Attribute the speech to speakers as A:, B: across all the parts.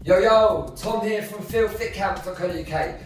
A: Yo, Tom here from Bootcamp.co.uk.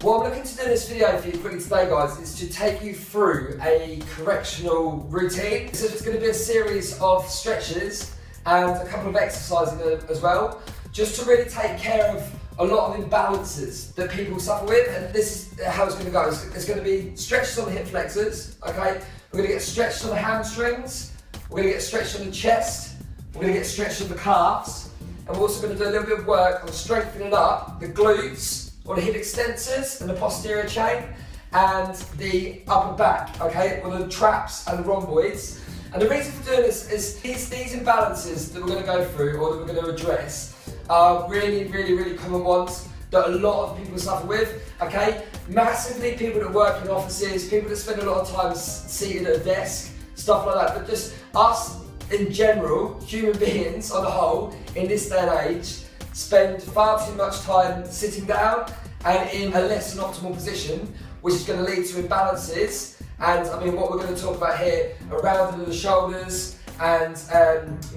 A: What I'm looking to do in this video for you quickly today, guys, is to take you through a correctional routine. So it's going to be a series of stretches and a couple of exercises as well, just to really take care of a lot of imbalances that people suffer with. And this is how it's going to go. It's going to be stretches on the hip flexors, okay? We're going to get stretches on the hamstrings, we're going to get stretches on the chest, we're going to get stretches on the calves, and we're also going to do a little bit of work on strengthening up the glutes, or the hip extensors and the posterior chain, and the upper back, okay, or the traps and the rhomboids. And the reason for doing this is these imbalances that we're going to go through, or that we're going to address, are really common ones that a lot of people suffer with, okay? Massively people that work in offices, people that spend a lot of time seated at a desk, stuff like that, but just us in general, human beings on the whole, in this day and age, spend far too much time sitting down and in a less than optimal position, which is going to lead to imbalances. And I mean, what we're going to talk about here are rounding the shoulders and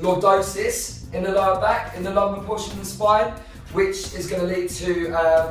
A: lordosis in the lower back, in the lumbar portion of the spine, which is going to lead to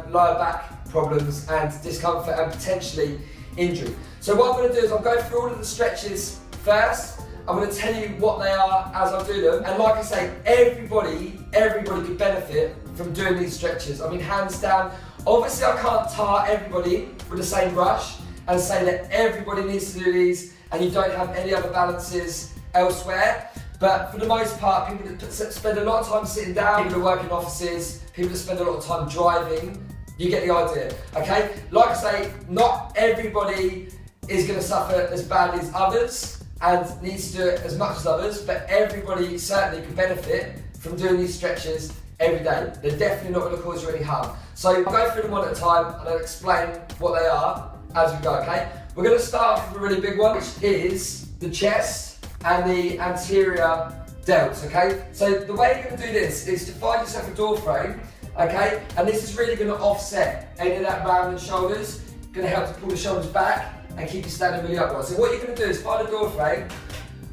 A: lower back problems and discomfort and potentially injury. So what I'm going to do is I'll go through all of the stretches first. I'm going to tell you what they are as I do them, and like I say, everybody could benefit from doing these stretches. I mean, hands down. Obviously I can't tar everybody with the same brush and say that everybody needs to do these and you don't have any other balances elsewhere, but for the most part, people that spend a lot of time sitting down, people that work in offices, people that spend a lot of time driving, you get the idea, okay? Like I say, not everybody is going to suffer as badly as others and needs to do it as much as others, but everybody certainly can benefit from doing these stretches every day. They're definitely not going to cause you any harm. So I'll go through them one at a time and I'll explain what they are as we go, okay? We're going to start off with a really big one, which is the chest and the anterior delts, okay? So the way you're going to do this is to find yourself a door frame, okay? And this is really going to offset any of that rounding shoulders, going to help to pull the shoulders back and keep you standing really upright. So what you're going to do is find a door frame,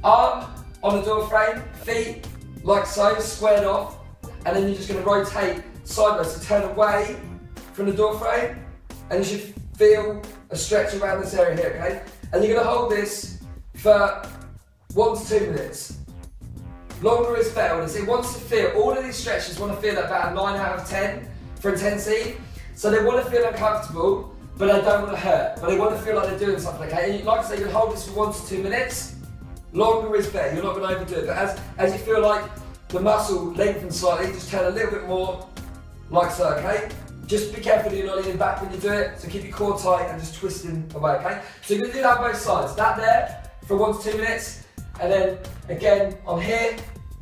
A: arm on the door frame, feet like so, squared off, and then you're just going to rotate sideways, so turn away from the door frame, and you should feel a stretch around this area here, okay? And you're going to hold this for 1 to 2 minutes. Longer is better. It wants to feel, all of these stretches want to feel about a 9 out of 10 for intensity. So they want to feel uncomfortable, but they don't want to hurt. But they want to feel like they're doing something, okay? And like I say, you're going to hold this for 1 to 2 minutes. Longer is better. You're not going to overdo it. But as you feel like the muscle lengthens slightly, just turn a little bit more like so, okay? Just be careful that you're not leaning back when you do it, so keep your core tight and just twisting away, okay? So you're going to do that on both sides. That there for 1 to 2 minutes, and then again on here,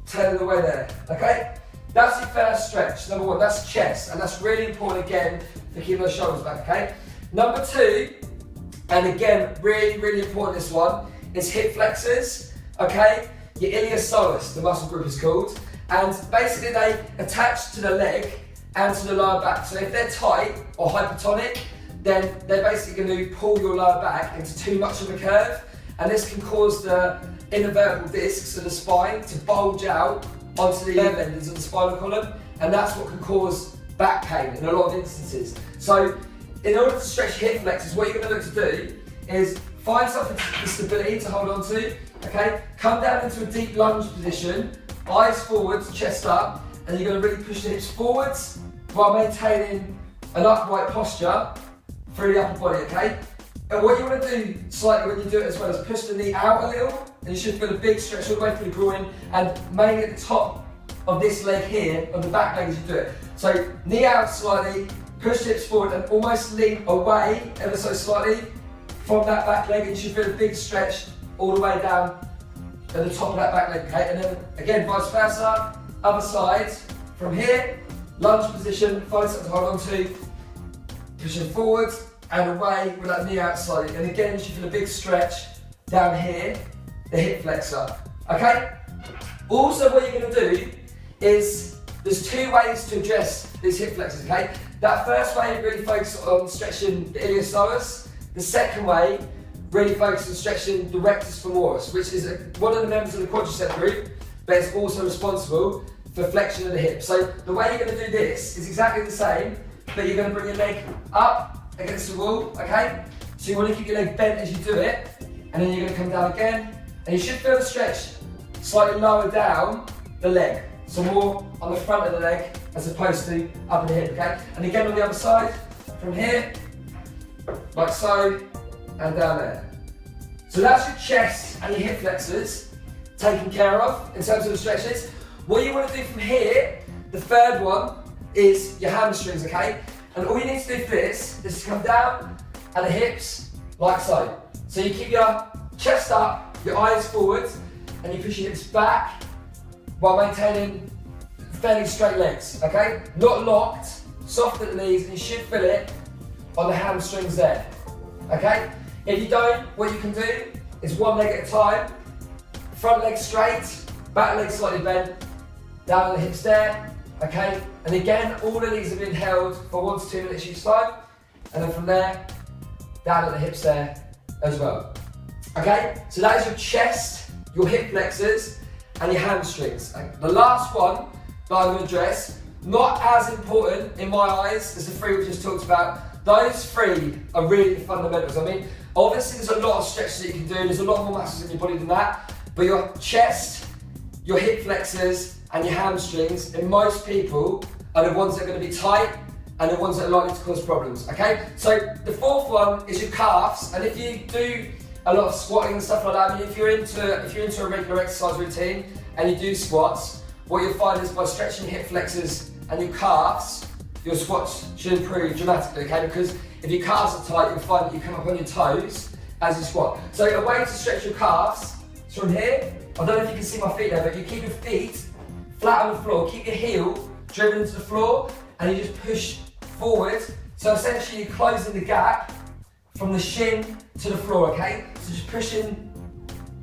A: turning away there, okay? That's your first stretch, number 1, that's chest, and that's really important again for keeping those shoulders back, okay? Number 2, and again, really important this one, is hip flexors, okay? Your iliopsoas, the muscle group is called, and basically they attach to the leg and to the lower back. So if they're tight or hypertonic, then they're basically going to pull your lower back into too much of a curve, and this can cause the inner vertebral discs of the spine to bulge out onto the nerve endings of the spinal column, and that's what can cause back pain in a lot of instances. So in order to stretch hip flexors, what you're going to look to do is find something for stability to hold on to, okay? Come down into a deep lunge position, eyes forwards, chest up, and you're going to really push the hips forwards while maintaining an upright posture through the upper body, okay? And what you want to do slightly when you do it as well is push the knee out a little, and you should feel a big stretch all the way through the groin, and mainly at the top of this leg here, on the back leg as you do it. So knee out slightly, push the hips forward and almost lean away ever so slightly from that back leg, and you should feel a big stretch all the way down at the top of that back leg, okay? And then again, vice versa, other side, from here, lunge position, find something to hold on to, pushing forwards and away with that knee out slightly. And again, you should feel a big stretch down here, the hip flexor, okay? Also, what you're going to do is, there's 2 ways to address these hip flexors, okay? That first way, really focus on stretching the iliopsoas. The second way, really focus on stretching the rectus femoris, which is one of the members of the quadricep group, but it's also responsible for flexion of the hip. So the way you're going to do this is exactly the same, but you're going to bring your leg up against the wall, okay? So you want to keep your leg bent as you do it, and then you're going to come down again, and you should feel the stretch slightly lower down the leg, so more on the front of the leg as opposed to up in the hip, okay? And again on the other side, from here, like so, and down there. So that's your chest and your hip flexors taken care of in terms of the stretches. What you want to do from here, the third one, is your hamstrings, okay? And all you need to do for this is to come down at the hips, like so. So you keep your chest up, your eyes forward, and you push your hips back while maintaining fairly straight legs, okay? Not locked, soft at the knees, and you should feel it on the hamstrings there, okay? If you don't, what you can do is one leg at a time, front leg straight, back leg slightly bent, down on the hips there, okay? And again, all of these have been held for 1 to 2 minutes each time, and then from there, down at the hips there as well. Okay, so that is your chest, your hip flexors, and your hamstrings. And the last one that I'm going to address, not as important in my eyes as the 3 we just talked about. Those 3 are really the fundamentals. I mean, obviously there's a lot of stretches that you can do, there's a lot more muscles in your body than that, but your chest, your hip flexors, and your hamstrings, in most people, are the ones that are going to be tight and the ones that are likely to cause problems, okay? So the 4th one is your calves, and if you do a lot of squatting and stuff like that, I mean, if you're into a regular exercise routine and you do squats, what you'll find is by stretching your hip flexors and your calves, your squats should improve dramatically, okay? Because if your calves are tight, you'll find that you come up on your toes as you squat. So a way to stretch your calves is from here. I don't know if you can see my feet there, but you keep your feet flat on the floor, keep your heel driven into the floor, and you just push forward. So essentially you're closing the gap from the shin to the floor, okay? So just pushing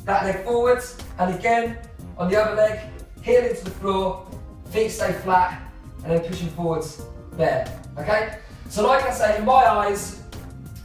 A: that leg forwards, and again, on the other leg, heel into the floor, feet stay flat, and then pushing forwards there, okay? So like I say, in my eyes,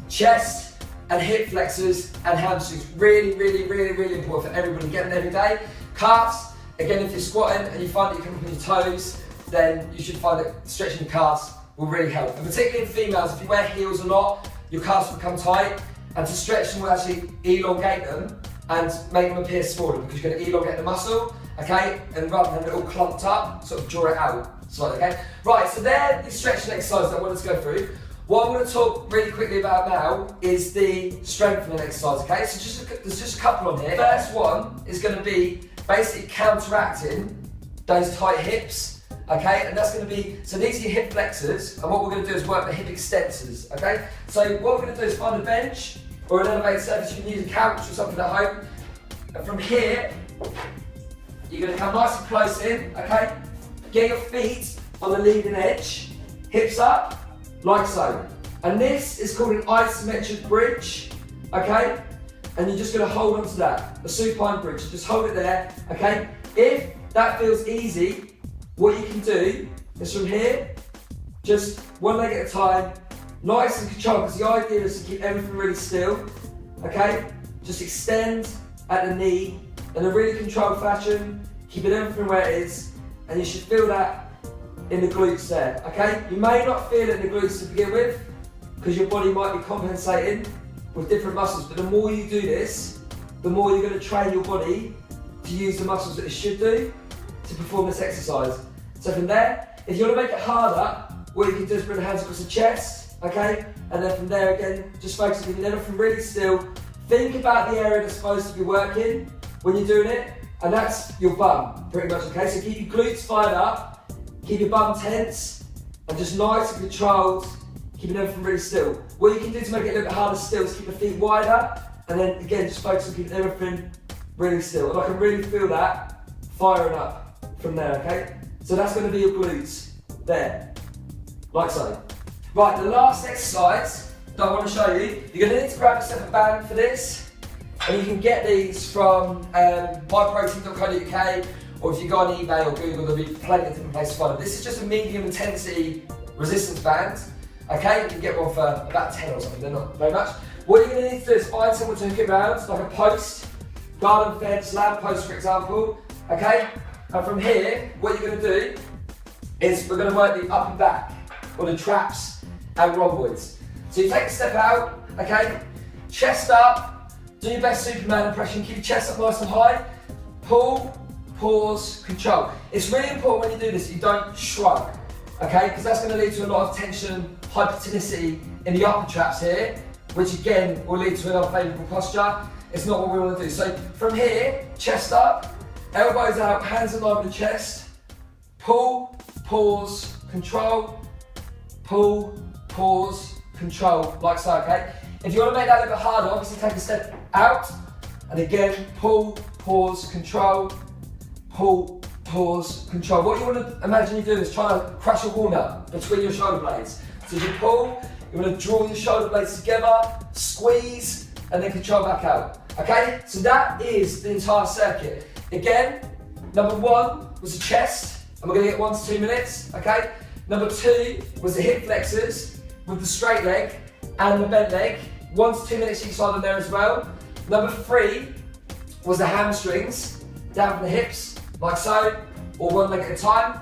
A: chest and hip flexors and hamstrings, really, really, really, really important for everybody getting every day. Calves, again, if you're squatting and you find that you come up on your toes, then you should find that stretching your calves will really help. And particularly in females, if you wear heels a lot, your calves will become tight, and to stretch them will actually elongate them and make them appear smaller, because you're going to elongate the muscle, okay? And rather than it all clumped up, sort of draw it out slightly, okay? Right, so they're the stretching exercises that I wanted to go through. What I'm going to talk really quickly about now is the strengthening exercise, okay? So there's just a couple on here. First one is going to be basically counteracting those tight hips, okay? And that's going to be, so these are your hip flexors, and what we're going to do is work the hip extensors, okay? So what we're going to do is find a bench or an elevated surface. You can use a couch or something at home. And from here, you're going to come nice and close in, okay? Get your feet on the leading edge, hips up, like so. And this is called an isometric bridge, okay? And you're just going to hold on to that, a supine bridge. Just hold it there, okay? If that feels easy, what you can do is from here, just one leg at a time, nice and controlled, because the idea is to keep everything really still, okay? Just extend at the knee in a really controlled fashion, keeping everything where it is, and you should feel that in the glutes there, okay? You may not feel it in the glutes to begin with, because your body might be compensating with different muscles, but the more you do this, the more you're going to train your body to use the muscles that it should do to perform this exercise. So from there, if you want to make it harder, what you can do is bring the hands across the chest, okay? And then from there again, just focus on keeping everything really still. Think about the area that's supposed to be working when you're doing it, and that's your bum, pretty much, okay? So keep your glutes fired up, keep your bum tense, and just nice and controlled, keeping everything really still. What you can do to make it a little bit harder still is keep your feet wider, and then again, just focus on keeping everything really still. And I can really feel that firing up from there, okay? So that's going to be your glutes there, like so. Right, the last exercise that I want to show you, you're going to need to grab yourself a band for this, and you can get these from myprotein.co.uk, or if you go on eBay or Google, there'll be plenty of different places to find them. This is just a medium intensity resistance band, okay? You can get one for about 10 or something, they're not very much. What you're going to need to do is find someone to hook it around, like a post, garden fence, lamp post for example, okay? And from here, what you're going to do is we're going to work the upper back, or the traps and rhomboids. So you take a step out, okay, chest up, do your best Superman impression, keep your chest up nice and high, pull, pause, control. It's really important when you do this, you don't shrug, okay, because that's going to lead to a lot of tension, hypertonicity in the upper traps here, which again will lead to an unfavourable posture. It's not what we want to do. So from here, chest up, elbows out, hands in line with the chest, pull, pause, control, pull, pause, control, like so, okay? If you want to make that a little bit harder, obviously take a step out, and again, pull, pause, control, pull, pause, control. What you want to imagine you doing is trying to crush a walnut between your shoulder blades. So as you pull, you want to draw your shoulder blades together, squeeze, and then control back out. Okay, so that is the entire circuit. Again, number 1 was the chest, and we're going to get 1 to 2 minutes, okay? Number 2 was the hip flexors with the straight leg and the bent leg, 1 to 2 minutes each side on there as well. Number 3 was the hamstrings, down from the hips, like so, or 1 leg at a time,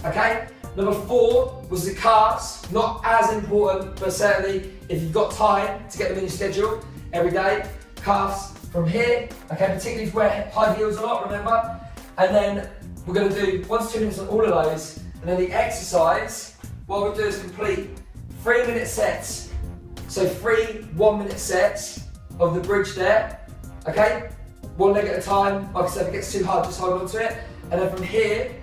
A: okay? Number 4 was the calves, not as important, but certainly if you've got time to get them in your schedule every day, calves from here, okay, particularly if you wear high heels a lot, remember? And then we're going to do 1 to 2 minutes on all of those, and then the exercise, what we'll do is complete 3-minute sets. So 3 1-minute sets of the bridge there, okay? 1 leg at a time, like I said, if it gets too hard, just hold on to it. And then from here,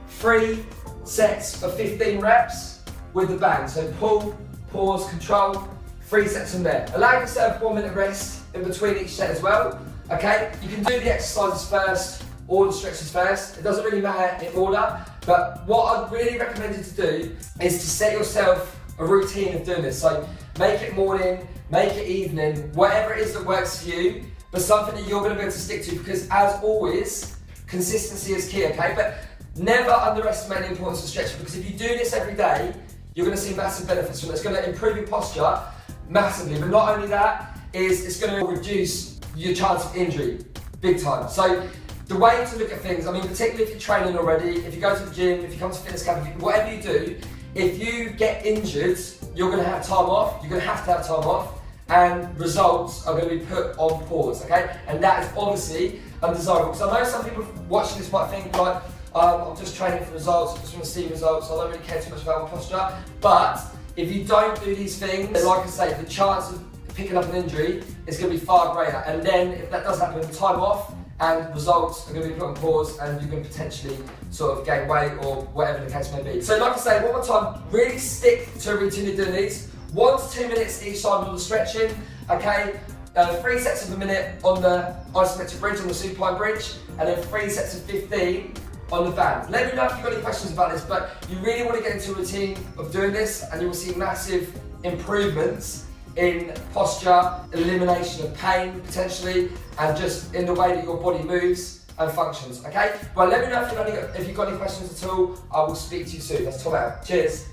A: 3 sets of 15 reps with the band. So pull, pause, control, 3 sets from there. Allow yourself 1 minute rest in between each set as well, okay? You can do the exercises first or the stretches first. It doesn't really matter in order, but what I'd really recommend you to do is to set yourself a routine of doing this. So make it morning, make it evening, whatever it is that works for you, but something that you're going to be able to stick to, because as always, consistency is key, okay? But never underestimate the importance of stretching, because if you do this every day, you're going to see massive benefits from it. It's going to improve your posture massively, but not only that, it's going to reduce your chance of injury big time. So the way to look at things, I mean, particularly if you're training already, if you go to the gym, if you come to fitness camp, whatever you do, if you get injured, you're going to have time off, you're going to have time off, and results are going to be put on pause, okay? And that is obviously undesirable. So I know some people watching this might think like, I'm just training for results, I just want to see results, I don't really care too much about my posture. But if you don't do these things, like I say, the chance of picking up an injury is going to be far greater. And then if that does happen, time off and results are going to be put on pause, and you can potentially sort of gain weight or whatever the case may be. So like I say, one more time, really stick to a routine of doing these. 1 to 2 minutes each side on the stretching, okay? 3 sets of a minute on the isometric bridge, on the supine bridge, and then 3 sets of 15 on the band. Let me know if you've got any questions about this, but you really want to get into a routine of doing this, and you will see massive improvements in posture, elimination of pain potentially, and just in the way that your body moves and functions, okay? Well, let me know if you've got any questions at all. I will speak to you soon. That's Tom out. Cheers.